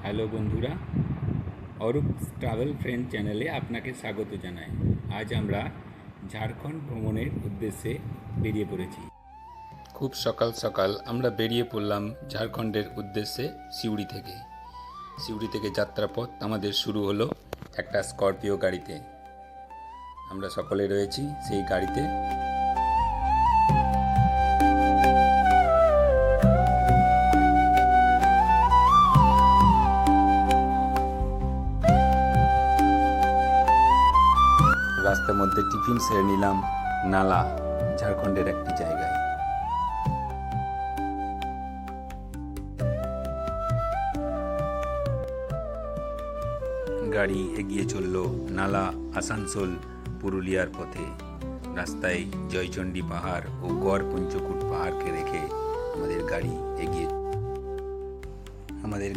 Hello বন্ধুরা, Arup travel friend চ্যানেলে আপনাকে স্বাগত জানাই। আজ আমরা ঝাড়খণ্ড ভ্রমণের উদ্দেশ্যে বেরিয়ে পড়েছি। খুব সকাল সকাল আমরা বেরিয়ে পড়লাম ঝাড়খণ্ডের উদ্দেশ্যে সিউড়ি থেকে যাত্রাপথ আমাদের শুরু হলো একটা স্করপিও গাড়িতে। আমরা সকলে রয়েছি সেই গাড়িতে। রাস্তার মধ্যে টিফিন সেরে নিলাম নালা, ঝাড়খণ্ডের একটি জায়গায়। গাড়ি এগিয়ে চলল নালা আসানসোল পুরুলিয়ার পথে। রাস্তায় জয়চণ্ডী পাহাড় ও গড় পঞ্চকুট পাহাড়কে রেখে আমাদের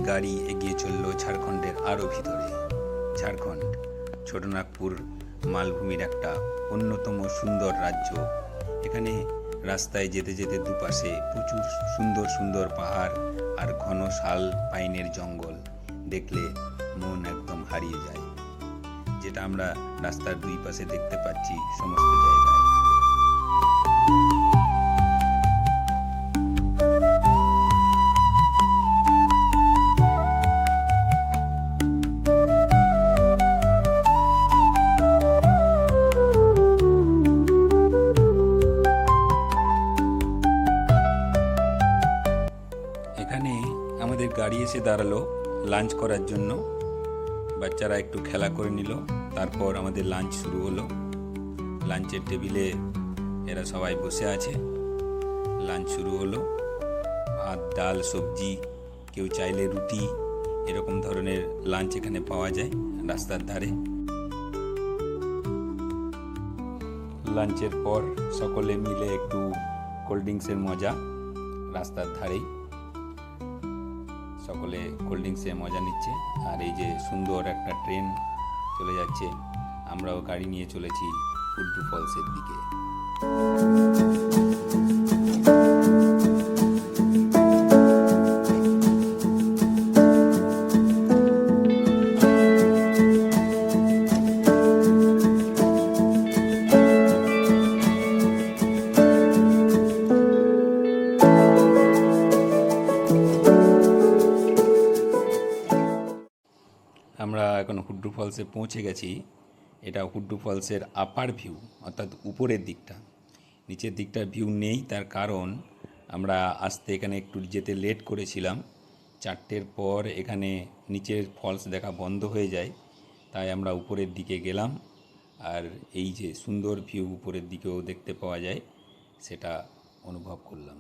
গাড়ি এগিয়ে চলল ঝাড়খণ্ডের আরও ভিতরে। ঝাড়খণ্ড ছোটনাগপুর মালভূমির একটা অন্যতম সুন্দর রাজ্য। এখানে রাস্তায় যেতে যেতে দুপাশে প্রচুর সুন্দর সুন্দর পাহাড় আর ঘন শাল পাইনের জঙ্গল দেখলে মন একদম হারিয়ে যায়, যেটা আমরা রাস্তার দুই পাশে দেখতে পাচ্ছি সমস্ত জায়গায়। এখানে আমাদের গাড়ি এসে দাঁড়ালো লাঞ্চ করার জন্য। বাচ্চারা একটু খেলা করে নিল, তারপর আমাদের লাঞ্চ শুরু হলো। লাঞ্চের টেবিলে এরা সবাই বসে আছে। লাঞ্চ শুরু হলো। ভাত, ডাল, সবজি, কেউ চাইলে রুটি, এরকম ধরনের লাঞ্চ এখানে পাওয়া যায় রাস্তার ধারে। লাঞ্চের পর সকলে মিলে একটু কোল্ড ড্রিঙ্কসের মজা। রাস্তার ধারেই সকলে কোল্ড ড্রিঙ্কসে মজা নিচ্ছে। আর এই যে সুন্দর একটা ট্রেন চলে যাচ্ছে, আমরাও গাড়ি নিয়ে চলেছি হুড্ডু ফলসের দিকে। আমরা এখন হুড্ডু ফলসে পৌঁছে গেছি। এটা হুড্ডু ফলসের আপার ভিউ, অর্থাৎ উপরের দিকটা। নিচের দিকটার ভিউ নেই, তার কারণ আমরা আসতে এখানে একটু যেতে লেট করেছিলাম। 4টের পর এখানে নিচের ফলস দেখা বন্ধ হয়ে যায়, তাই আমরা উপরের দিকে গেলাম। আর এই যে সুন্দর ভিউ উপরের দিকেও দেখতে পাওয়া যায়, সেটা অনুভব করলাম।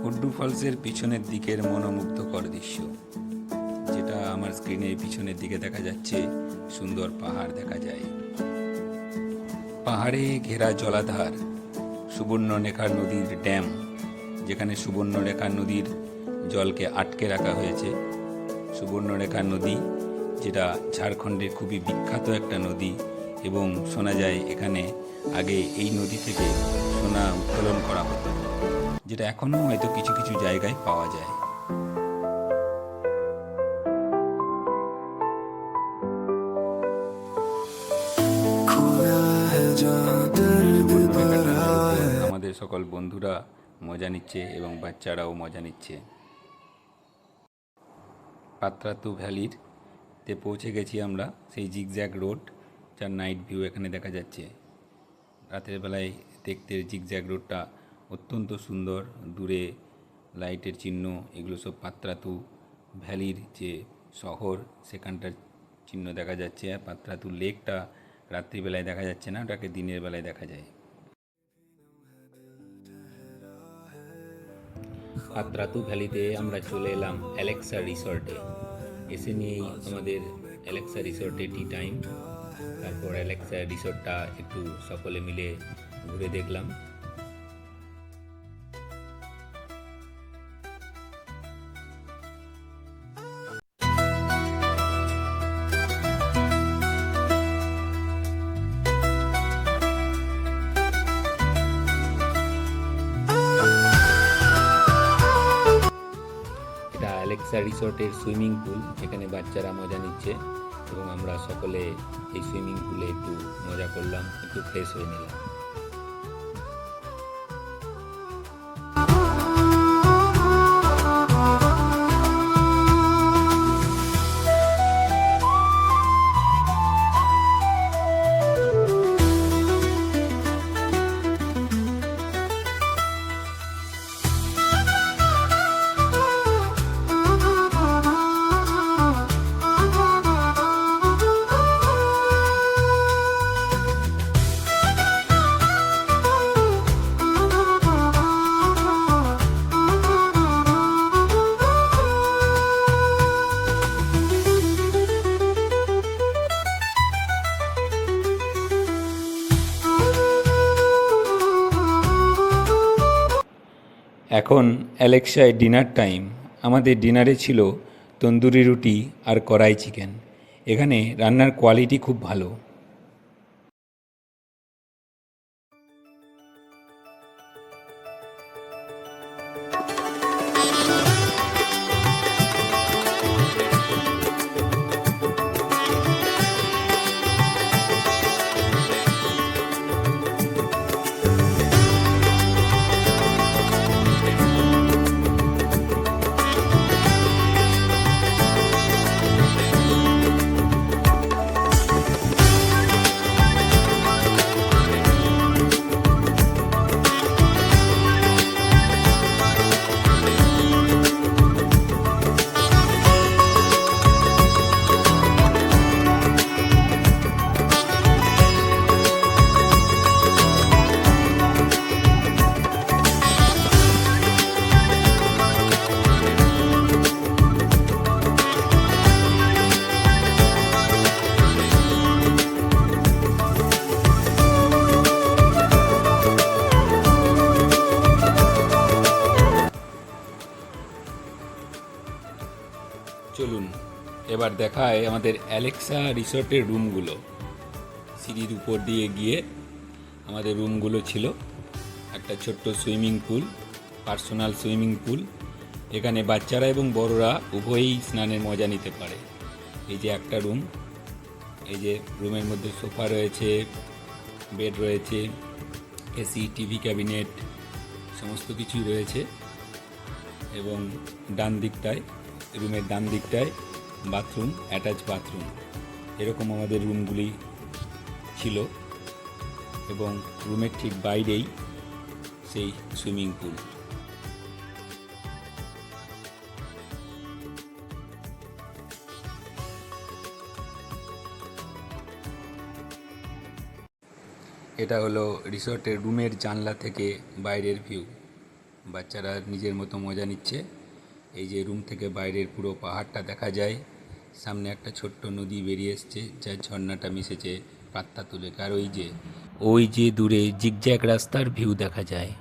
হুড্ডু ফলসের পিছনের দিকের মনোমুগ্ধকর দৃশ্য, যেটা আমার স্ক্রিনের পিছনের দিকে দেখা যাচ্ছে, সুন্দর পাহাড় দেখা যায়। পাহাড়ে ঘেরা জলাধার, সুবর্ণরেখা নদীর ড্যাম, যেখানে সুবর্ণরেখা নদীর জলকে আটকে রাখা হয়েছে। সুবর্ণরেখা নদী, যেটা ঝাড়খণ্ডের খুবই বিখ্যাত একটা নদী, এবং শোনা যায় এখানে আগে এই নদী থেকে সোনা উত্তোলন করা হতো, যেটা এখনও হয়তো কিছু কিছু জায়গায় পাওয়া যায়। আমাদের সকল বন্ধুরা মজা নিচ্ছে এবং বাচ্চারাও মজা নিচ্ছে। পাত্রাতু ভ্যালিতে পৌঁছে গেছি আমরা, সেই জিগজ্যাগ রোড, যার নাইট ভিউ এখানে দেখা যাচ্ছে। রাতের বেলায় দেখতে জিগজ্যাগ রোডটা অত্যন্ত সুন্দর। দূরে লাইটের চিহ্ন, এগুলো সব পাত্রাতু ভ্যালির যে শহর, সেখানটার চিহ্ন দেখা যাচ্ছে। আর পাত্রাতু লেকটা রাত্রিবেলায় দেখা যাচ্ছে না, ওটাকে দিনের বেলায় দেখা যায়। পাত্রাতু ভ্যালিতে আমরা চলে এলাম অ্যালেক্সা রিসর্টে। এসে নিয়েই আমাদের অ্যালেক্সা রিসর্টে টি টাইম। তারপর অ্যালেক্সা রিসর্টটা একটু সকলে মিলে ঘুরে দেখলাম। অ্যালেক্সা রিসর্টের সুইমিং পুল, এখানে বাচ্চারা মজা নিচ্ছে এবং আমরা সকলে এই সুইমিং পুলে একটু মজা করলাম, একটু ফ্রেশ হয়ে নিলাম। এখন অ্যালেক্সায় ডিনার টাইম। আমাদের ডিনারে ছিল তন্দুরি রুটি আর কড়াই চিকেন। এখানে রান্নার কোয়ালিটি খুব ভালো। চলুন এবার দেখায় আমাদের অ্যালেক্সা রিসর্টের রুমগুলো। সিঁড়ির উপর দিয়ে গিয়ে আমাদের রুমগুলো ছিল। একটা ছোট্ট swimming pool, personal swimming pool. এখানে বাচ্চারা এবং বড়রা উভয়ই স্নানের মজা নিতে পারে। এই যে একটা রুম, এই যে রুমের মধ্যে সোফা রয়েছে, বেড রয়েছে, এসি, টিভি ক্যাবিনেট সমস্ত কিছুই রয়েছে। এবং ডান দিকটায়, রুমের ডান দিকটায় বাথরুম, অ্যাটাচ বাথরুম। এরকম আমাদের রুমগুলি ছিল এবং রুমের ঠিক বাইরেই সেই সুইমিং পুল। এটা হলো রিসর্টের রুমের জানলা থেকে বাইরের ভিউ। বাচ্চারা নিজের মতো মজা নিচ্ছে। এই যে রুম থেকে বাইরের পুরো পাহাড়টা দেখা যায়। সামনে একটা ছোট্ট নদী বেরিয়ে এসছে, যার ঝর্ণাটা মিশেছে পাত্তা তুলে। আর ওই যে দূরে জিগজ্যাগ রাস্তার ভিউ দেখা যায়।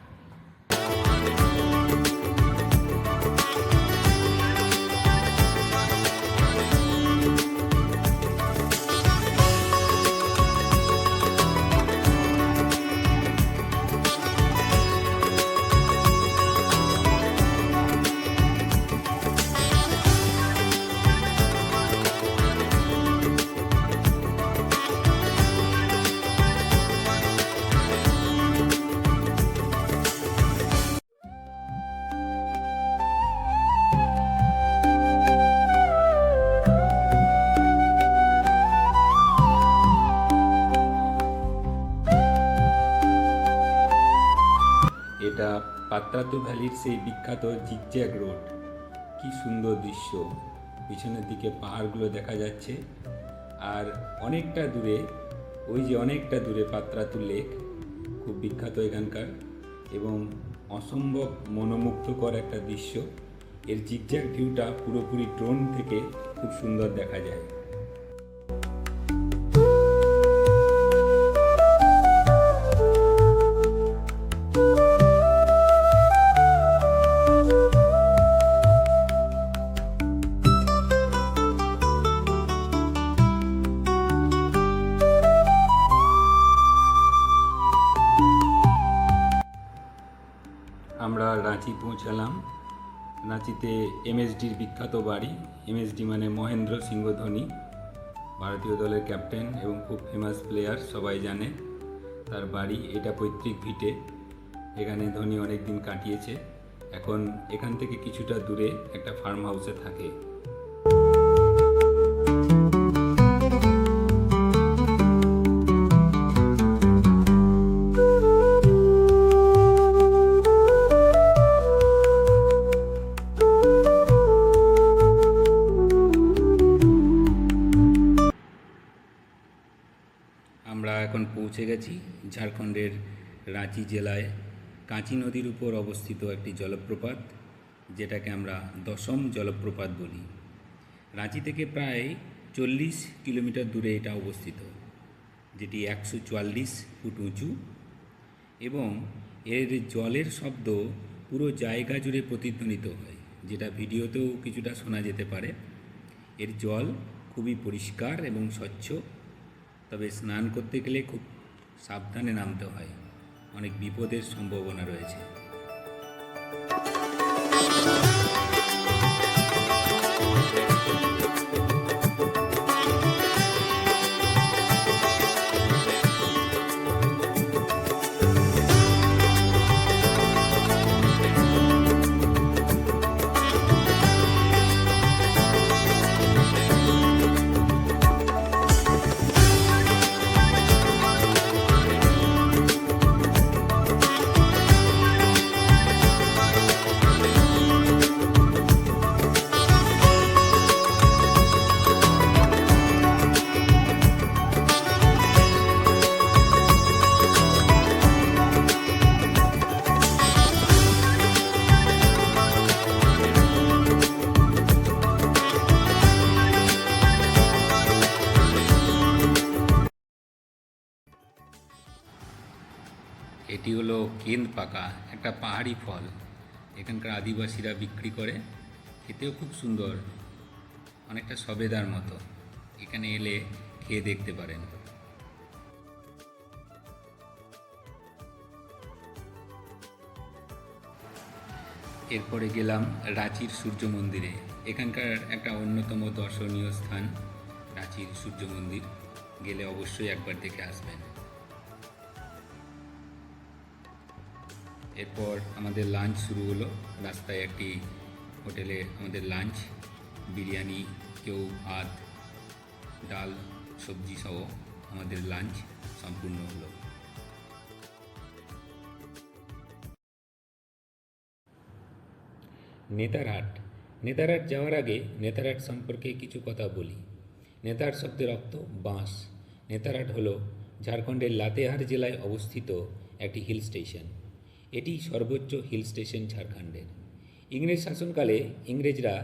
এটা পাত্রাতু ভ্যালির সেই বিখ্যাত জিগজ্যাগ রোড। কি সুন্দর দৃশ্য, পিছনের দিকে পাহাড়গুলো দেখা যাচ্ছে। আর অনেকটা দূরে, ওই যে অনেকটা দূরে পাত্রাতু লেক, খুব বিখ্যাত এখানকার এবং অসম্ভব মনোমুগ্ধকর একটা দৃশ্য। এর জিগজ্যাগ ভিউটা পুরোপুরি ড্রোন থেকে খুব সুন্দর দেখা যায়। আমরা রাঁচি পৌঁছালাম। রাঁচিতে এমএসডির বিখ্যাত বাড়ি। এমএসডি মানে মহেন্দ্র সিংহ ধোনি, ভারতীয় দলের ক্যাপ্টেন এবং খুব ফেমাস প্লেয়ার, সবাই জানে তার বাড়ি। এটা পৈতৃক ভিটে, এখানে ধোনি অনেক দিন কাটিয়েছে। এখন এখান থেকে কিছুটা দূরে একটা ফার্ম হাউসে থাকে। আমরা এখন পৌঁছে গেছি ঝাড়খণ্ডের রাঁচি জেলায় কাঁচি নদীর উপর অবস্থিত একটি জলপ্রপাত, যেটাকে আমরা দশম জলপ্রপাত বলি। রাঁচি থেকে প্রায় 40 কিলোমিটার দূরে এটা অবস্থিত, যেটি 144 ফুট উঁচু এবং এর জলের শব্দ পুরো জায়গা জুড়ে প্রতিধ্বনিত হয়, যেটা ভিডিওতেও কিছুটা শোনা যেতে পারে। এর জল খুবই পরিষ্কার এবং স্বচ্ছ, তবে স্নান করতে গেলে খুব সাবধানে নামতে হয়, অনেক বিপদের সম্ভাবনা রয়েছে। এটি হলো কেন্দ পাকা, একটা পাহাড়ি ফল। এখানকার আদিবাসীরা বিক্রি করে, খেতেও খুব সুন্দর, অনেকটা সবেদার মতো। এখানে এলে খেয়ে দেখতে পারেন। এরপরে গেলাম রাঁচির সূর্য মন্দিরে। এখানকার একটা অন্যতম দর্শনীয় স্থান রাঁচির সূর্য মন্দির, গেলে অবশ্যই একবার দেখে আসবেন। এরপর আমাদের লাঞ্চ শুরু হলো। রাস্তায় একটি হোটেলে আমাদের লাঞ্চ, বিরিয়ানি, কেউ ভাত, ডাল, সবজি সহ আমাদের লাঞ্চ সম্পূর্ণ হলো। নেতারহাট। নেতারহাট যাওয়ার আগে নেতারহাট সম্পর্কে কিছু কথা বলি। নেতার শব্দের অর্থ বাঁশ। নেতারহাট হলো ঝাড়খণ্ডের লাতেহার জেলায় অবস্থিত একটি হিল স্টেশন। এটি সর্বোচ্চ হিল স্টেশন ঝাড়খণ্ডের। ইংরেজ শাসনকালে ইংরেজরা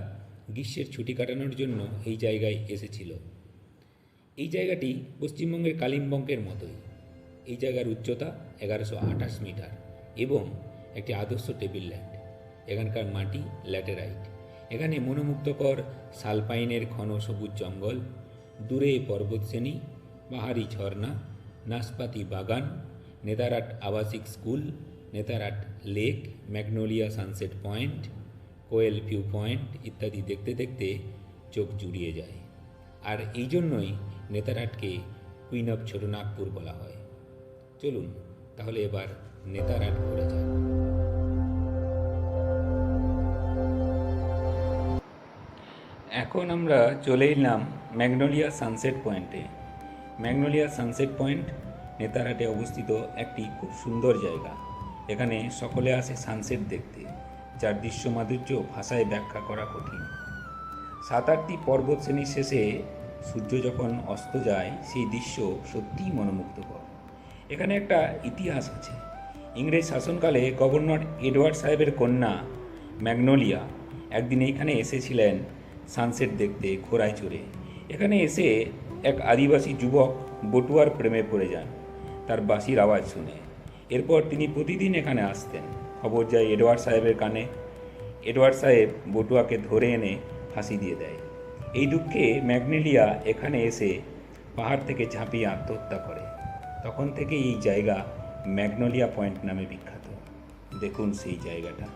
গ্রীষ্মের ছুটি কাটানোর জন্য এই জায়গায় এসেছিল। এই জায়গাটি পশ্চিমবঙ্গের কালিম্পংয়ের মতোই। এই জায়গার উচ্চতা 1128 মিটার এবং একটি আদর্শ টেবিল ল্যান্ড। এখানকার মাটি ল্যাটেরাইট। এখানে মনোমুগ্ধকর শালপাইনের ঘন সবুজ জঙ্গল, দূরে পর্বতশ্রেণী, পাহাড়ি ঝর্ণা, নাশপাতি বাগান, নেতারহাট আবাসিক school, Netarhat lake, Magnolia sunset point, Koel view point ইত্যাদি দেখতে দেখতে চোখ জুড়িয়ে যায়। আর এই জন্যই নেতারহাটকে কুইন অফ ছোটনাগপুর বলা হয়। চলুন তাহলে এবার নেতারহাট ঘুরে যাক। এখন আমরা চলে এলাম ম্যাগনোলিয়া সানসেট পয়েন্টে। ম্যাগনোলিয়া সানসেট পয়েন্ট নেতারহাটে অবস্থিত একটি খুব সুন্দর জায়গা। এখানে সকলে আসে সানসেট দেখতে, যার দৃশ্য মাধুর্য ভাষায় ব্যাখ্যা করা কঠিন। 7-8টি পর্বত শ্রেণীর শেষে সূর্য যখন অস্ত যায়, সেই দৃশ্য সত্যিই মনোমুগ্ধকর। এখানে একটা ইতিহাস আছে। ইংরেজ শাসনকালে গভর্নর এডওয়ার্ড সাহেবের কন্যা ম্যাগনোলিয়া একদিন এইখানে এসেছিলেন সানসেট দেখতে ঘোড়ায় চড়ে। এখানে এসে এক আদিবাসী যুবক বটুয়ার প্রেমে পড়ে যান তার বাঁশির আওয়াজ শুনে। এরপর তিনি প্রতিদিন এখানে আসতেন। খবর যায় এডওয়ার্ড সাহেবের কানে। এডওয়ার্ড সাহেব বটুয়াকে ধরে এনে ফাঁসি দিয়ে দেয়। এই দুঃখে ম্যাগনোলিয়া এখানে এসে পাহাড় থেকে ঝাঁপিয়ে আত্মহত্যা করে। তখন থেকে এই জায়গা ম্যাগনোলিয়া পয়েন্ট নামে বিখ্যাত। দেখুন সেই জায়গাটা।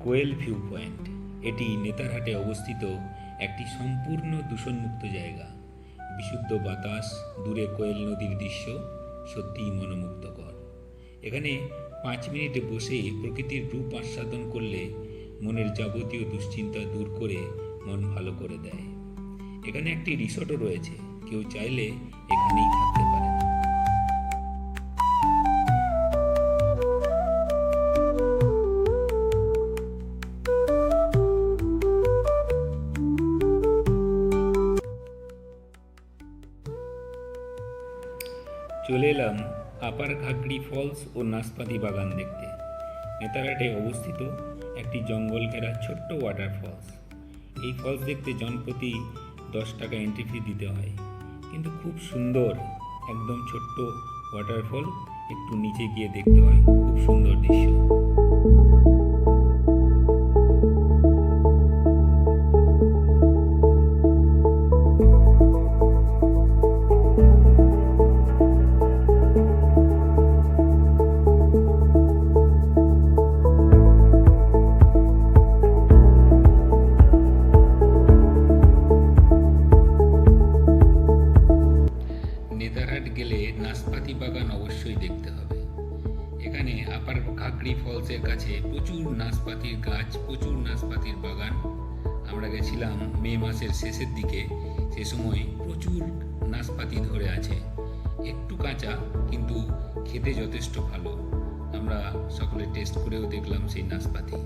কোয়েল ভিউ পয়েন্ট, এটি নেতারহাটে অবস্থিত একটি সম্পূর্ণ দূষণমুক্ত জায়গা। বিশুদ্ধ বাতাস, দূরে কোয়েল নদীর দৃশ্য সত্যিই মনোমুগ্ধকর। এখানে 5 মিনিটে বসে প্রকৃতির রূপ আস্বাদন করলে মনের যাবতীয় দুশ্চিন্তা দূর করে মন ভালো করে দেয়। এখানে একটি রিসর্টও রয়েছে, কেউ চাইলে এখানেই থাকতে পারেন। চলে এলাম আপার ঘাগড়ি ফলস ও নাশপাতি বাগান দেখতে। নেতারহাটে অবস্থিত একটি জঙ্গল ঘেরা ছোট্ট ওয়াটার ফলস। এই ফলস দেখতে জনপ্রতি 10 টাকা এন্ট্রি ফি দিতে হয়, কিন্তু খুব সুন্দর, একদম ছোট্ট ওয়াটারফল। একটু নিচে গিয়ে দেখতে হয়, খুব সুন্দর দৃশ্য। নেতারহাট গেলে নাশপাতি বাগান অবশ্যই দেখতে হবে। এখানে আপার ঘাগড়ি ফলসের কাছে প্রচুর নাশপাতির গাছ, প্রচুর নাশপাতির বাগান। আমরা গেছিলাম মে মাসের শেষের দিকে, সে সময় প্রচুর নাশপাতি ধরে আছে, একটু কাঁচা কিন্তু খেতে যথেষ্ট ভালো। আমরা সকলে টেস্ট করেও দেখলাম সেই নাশপাতি।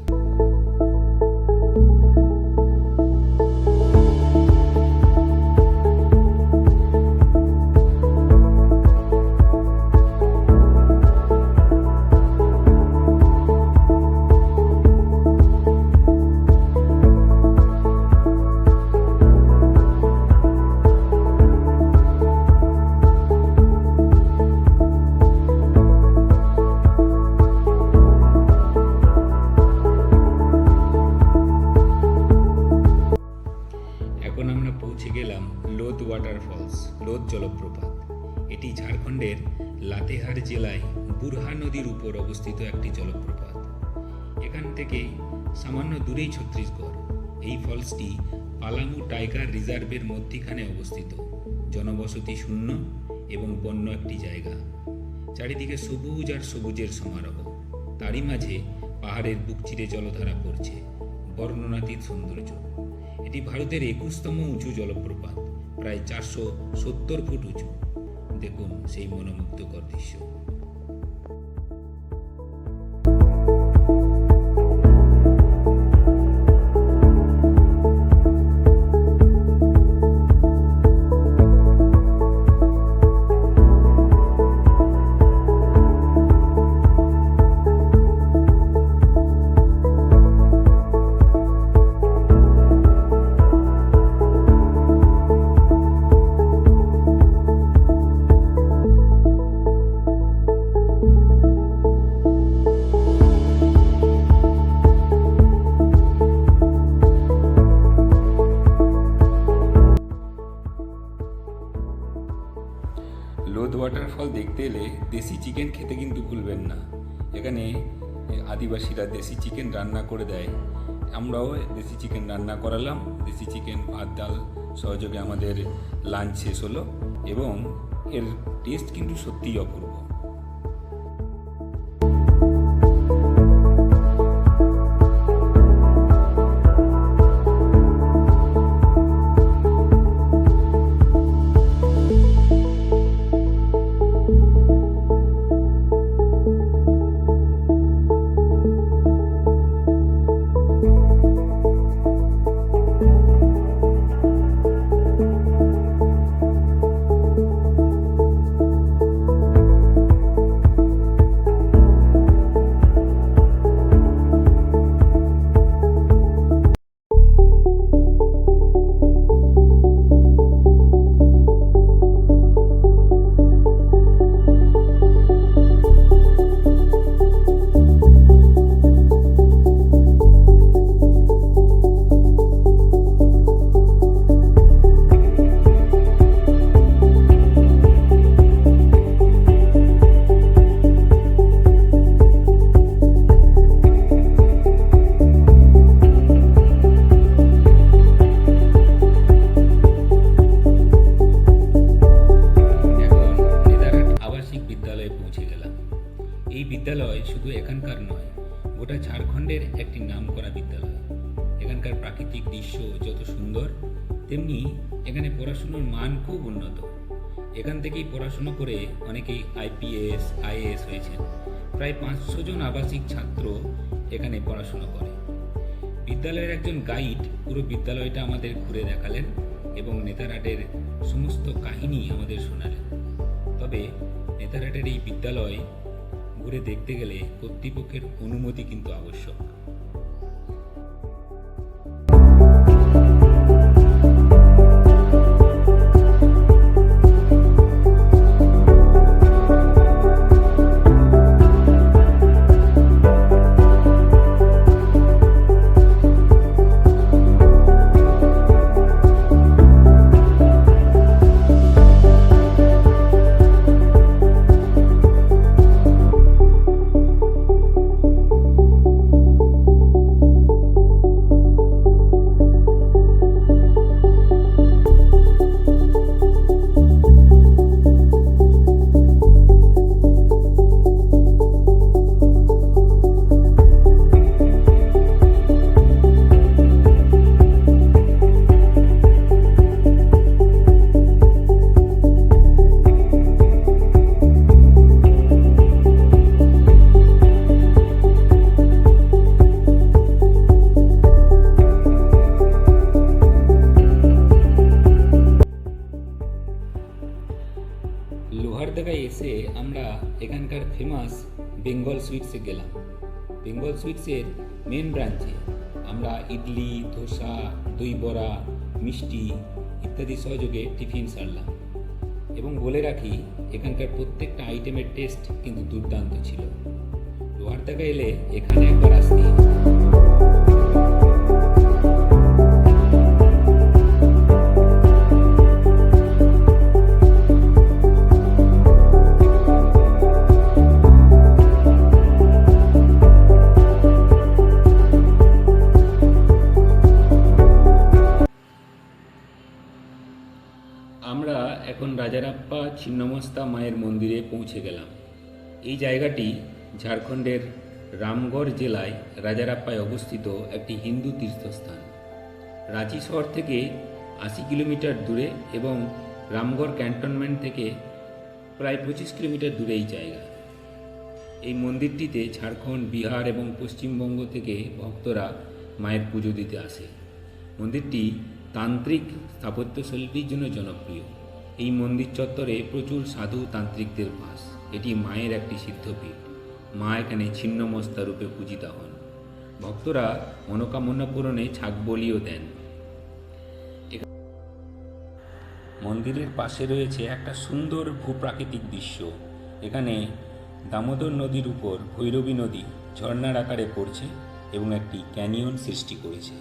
এখন আমরা পৌঁছে গেলাম লোধ ওয়াটারফলস, লোধ জলপ্রপাত। এটি ঝাড়খণ্ডের লাতেহার জেলায় বুরহা নদীর উপর অবস্থিত একটি জলপ্রপাত। এখান থেকে সামান্য দূরেই ছত্তিশগড়। এই ফলসটি পালামু টাইগার রিজার্ভের মধ্যিখানে অবস্থিত, জনবসতি শূন্য এবং বন্য একটি জায়গা। চারিদিকে সবুজ আর সবুজের সমারোহ, তারই মাঝে পাহাড়ের বুক চিরে জলধারা পড়ছে, বর্ণনাতীত সৌন্দর্য। এটি ভারতের 21তম উঁচু জলপ্রপাত, প্রায় 470 ফুট উঁচু। দেখুন সেই মনোমুগ্ধকর দৃশ্য। লোধ ওয়াটারফল দেখতে এলে দেশি চিকেন খেতে কিন্তু ভুলবেন না। এখানে আদিবাসীরা দেশি চিকেন রান্না করে দেয়, আমরাও দেশি চিকেন রান্না করালাম। দেশি চিকেন, ভাত, ডাল সহযোগে আমাদের লাঞ্চ শেষ হলো এবং এর টেস্ট কিন্তু সত্যিই অপূর্ব। যত সুন্দর, তেমনি এখানে পড়াশুনোর মান খুব উন্নত। এখান থেকেই পড়াশুনো করে অনেকেই আইপিএস আইএএস হয়েছেন। প্রায় 500 জন আবাসিক ছাত্র এখানে পড়াশুনো করে। বিদ্যালয়ের একজন গাইড পুরো বিদ্যালয়টা আমাদের ঘুরে দেখালেন এবং নেতারহাটের সমস্ত কাহিনী আমাদের শোনালেন। তবে নেতারহাটের এই বিদ্যালয় ঘুরে দেখতে গেলে কর্তৃপক্ষের অনুমতি কিন্তু আবশ্যক। লোহারদাগায় এসে আমরা এখানকার ফেমাস বেঙ্গল সুইটসে গেলাম। বেঙ্গল সুইটসের মেন ব্রাঞ্চে আমরা ইডলি, ধোসা, দই বড়া, মিষ্টি ইত্যাদি সহযোগে টিফিন সারলাম। এবং বলে রাখি, এখানকার প্রত্যেকটা আইটেমের টেস্ট কিন্তু দুর্দান্ত ছিল। লোহারদাগা এলে এখানে একবার আসতেই হবে। আমরা এখন রাজারাপ্পা ছিন্নমস্তা মায়ের মন্দিরে পৌঁছে গেলাম। এই জায়গাটি ঝাড়খণ্ডের রামগড় জেলায় রাজারাপ্পায় অবস্থিত একটি হিন্দু তীর্থস্থান। রাঁচি শহর থেকে 80 কিলোমিটার দূরে এবং রামগড় ক্যান্টনমেন্ট থেকে প্রায় 25 কিলোমিটার দূরে এই জায়গা। এই মন্দিরটিতে ঝাড়খণ্ড, বিহার এবং পশ্চিমবঙ্গ থেকে ভক্তরা মায়ের পুজো দিতে আসে। মন্দিরটি তান্ত্রিক স্থাপত্যশৈলীর জন্য জনপ্রিয়। এই মন্দির চত্বরে প্রচুর সাধু তান্ত্রিকদের বাস। এটি মায়ের একটি সিদ্ধপীঠ। মা এখানে ছিন্নমস্তা রূপে পূজিতা হন। ভক্তরা মনোকামনা পূরণে ছাগ বলিও দেন। মন্দিরের পাশে রয়েছে একটা সুন্দর ভূপ্রাকৃতিক দৃশ্য। এখানে দামোদর নদীর উপর ভৈরবী নদী ঝর্ণার আকারে পড়ছে এবং একটি ক্যানিয়ন সৃষ্টি করেছে।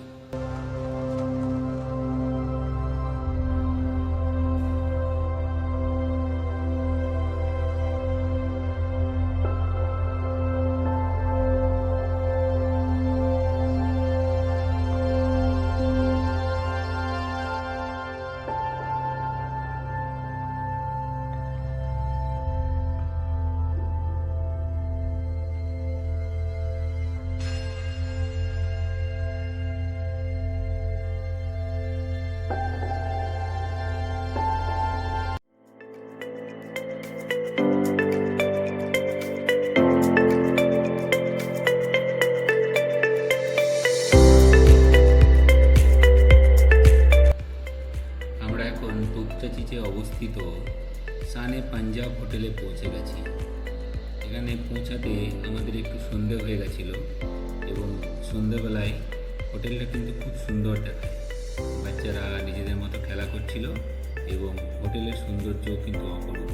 তুপচাচিতে অবস্থিত শান-এ পাঞ্জাব হোটেলে পৌঁছে গেছি। এখানে পৌঁছাতে আমাদের একটু সন্ধে হয়ে গেছিল এবং সন্ধেবেলায় হোটেলটা কিন্তু খুব সুন্দর দেখায়। বাচ্চারা নিজেদের মতো খেলা করছিল এবং হোটেলের সৌন্দর্যও কিন্তু অপরূপ।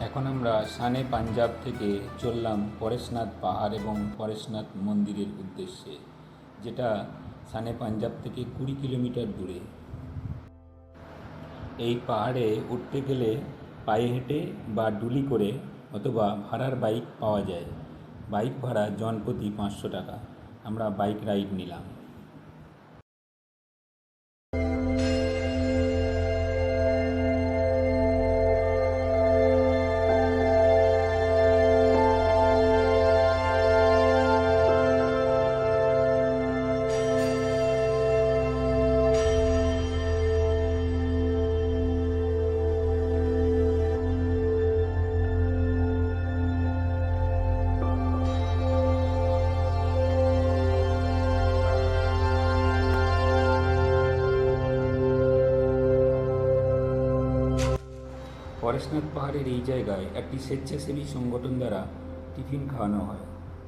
এখন আমরা শানে পাঞ্জাব থেকে চললাম পরেশনাথ পাহাড় এবং পরেশনাথ মন্দিরের উদ্দেশ্যে, যেটা শানে পাঞ্জাব থেকে 20 কিলোমিটার দূরে। এই পাহাড়ে উঠতে গেলে পায়ে হেঁটে বা ডুলি করে অথবা ভাড়ার বাইক পাওয়া যায়। বাইক ভাড়া জনপ্রতি 500 টাকা। আমরা বাইক রাইড নিলাম। পরেশনাথ পাহাড়ের এই জায়গায় একটি স্বেচ্ছাসেবী সংগঠন দ্বারা টিফিন খাওয়ানো হয়।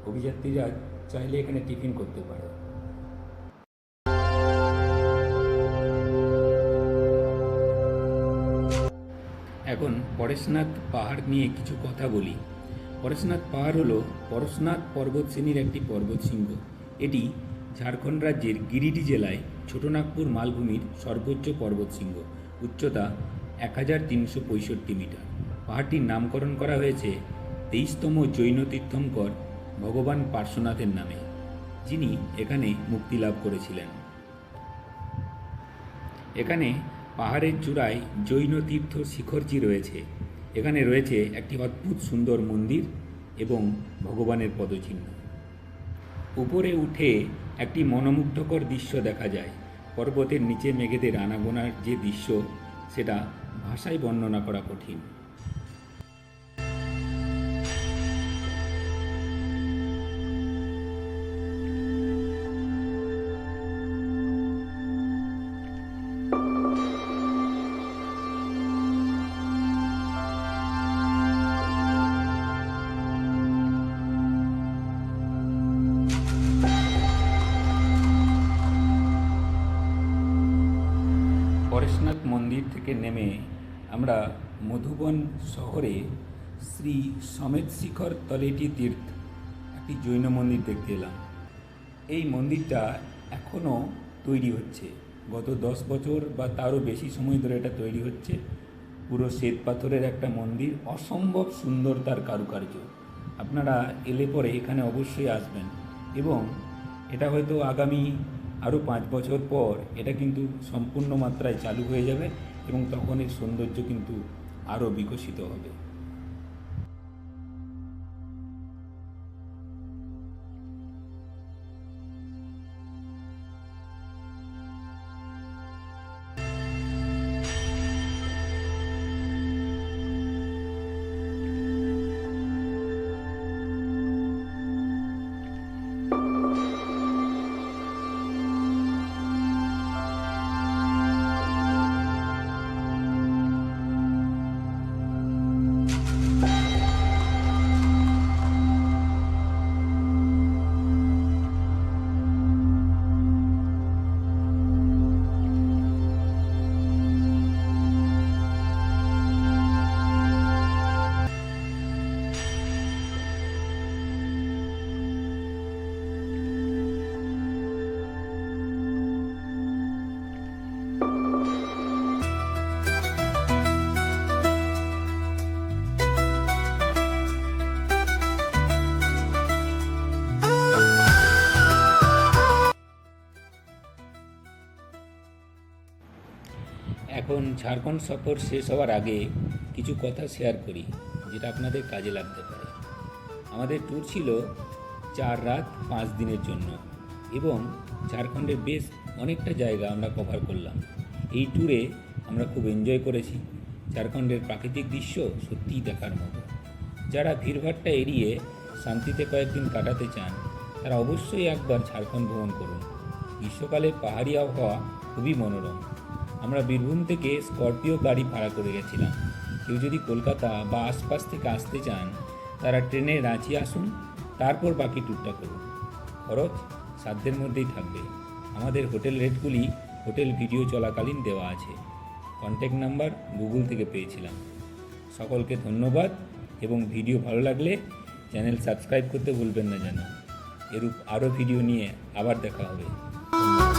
অভিযাত্রীরা চাইলে এখানে টিফিন করতে পারে। এখন পরেশনাথ পাহাড় নিয়ে কিছু কথা বলি। পরেশনাথ পাহাড় হলো পরশনাথ পর্বত শ্রেণীর একটি পর্বতশৃঙ্গ। এটি ঝাড়খণ্ড রাজ্যের গিরিডি জেলায় ছোটনাগপুর মালভূমির সর্বোচ্চ পর্বতশৃঙ্গ। উচ্চতা 1365 মিটার। পাহাড়টির নামকরণ করা হয়েছে 23তম জৈন তীর্থঙ্কর ভগবান পার্শ্বনাথের নামে, যিনি এখানে মুক্তি লাভ করেছিলেন। এখানে পাহাড়ের চূড়ায় জৈন তীর্থ শিখরজি রয়েছে। এখানে রয়েছে একটি অদ্ভুত সুন্দর মন্দির এবং ভগবানের পদচিহ্ন। উপরে উঠে একটি মনোমুগ্ধকর দৃশ্য দেখা যায়। পর্বতের নিচে মেঘেদের আনাগোনার যে দৃশ্য, সেটা ভাষায় বর্ণনা করা কঠিন। পরেশনাথ মন্দির থেকে নেমে আমরা মধুবন শহরে শ্রী সমেত শিখর তলেটি তীর্থ, একটি জৈন মন্দির দেখতে এলাম। এই মন্দিরটা এখনও তৈরি হচ্ছে। গত 10 বছর বা তারও বেশি সময় ধরে এটা তৈরি হচ্ছে। পুরো শ্বেত পাথরের একটা মন্দির, অসম্ভব সুন্দর তার কারুকার্য। আপনারা এলে পরে এখানে অবশ্যই আসবেন এবং এটা হয়তো আগামী আরও 5 বছর পর এটা কিন্তু সম্পূর্ণ মাত্রায় চালু হয়ে যাবে এবং তখন এর সৌন্দর্য কিন্তু আরও বিকশিত হবে। এখন ঝাড়খণ্ড সফর শেষ হওয়ার আগে কিছু কথা শেয়ার করি, যেটা আপনাদের কাজে লাগতে পারে। আমাদের ট্যুর ছিল 4 রাত 5 দিনের জন্য এবং ঝাড়খণ্ডের বেশ অনেকটা জায়গা আমরা কভার করলাম। এই ট্যুরে আমরা খুব এনজয় করেছি। ঝাড়খণ্ডের প্রাকৃতিক দৃশ্য সত্যিই দেখার মতো। যারা ভিড়ভাট্টা এড়িয়ে শান্তিতে কয়েকদিন কাটাতে চান, তারা অবশ্যই একবার ঝাড়খণ্ড ভ্রমণ করুন। গ্রীষ্মকালে পাহাড়ি আবহাওয়া খুবই মনোরম। আমরা বীরভূম থেকে স্করপিও গাড়ি ভাড়া করে গেছিলাম। কেউ যদি কলকাতা বা আশপাশ থেকে আসতে চান, তারা ট্রেনে রাঁচি আসুন, তারপর বাকি ট্যুরটা করুন। খরচ সাধ্যের মধ্যেই থাকবে। আমাদের হোটেল রেটগুলি হোটেল ভিডিও চলাকালীন দেওয়া আছে। কন্ট্যাক্ট নাম্বার গুগল থেকে পেয়েছিলাম। সকলকে ধন্যবাদ এবং ভিডিও ভালো লাগলে চ্যানেল সাবস্ক্রাইব করতে ভুলবেন না যেন। এরূপ আরও ভিডিও নিয়ে আবার দেখা হবে। ধন্যবাদ।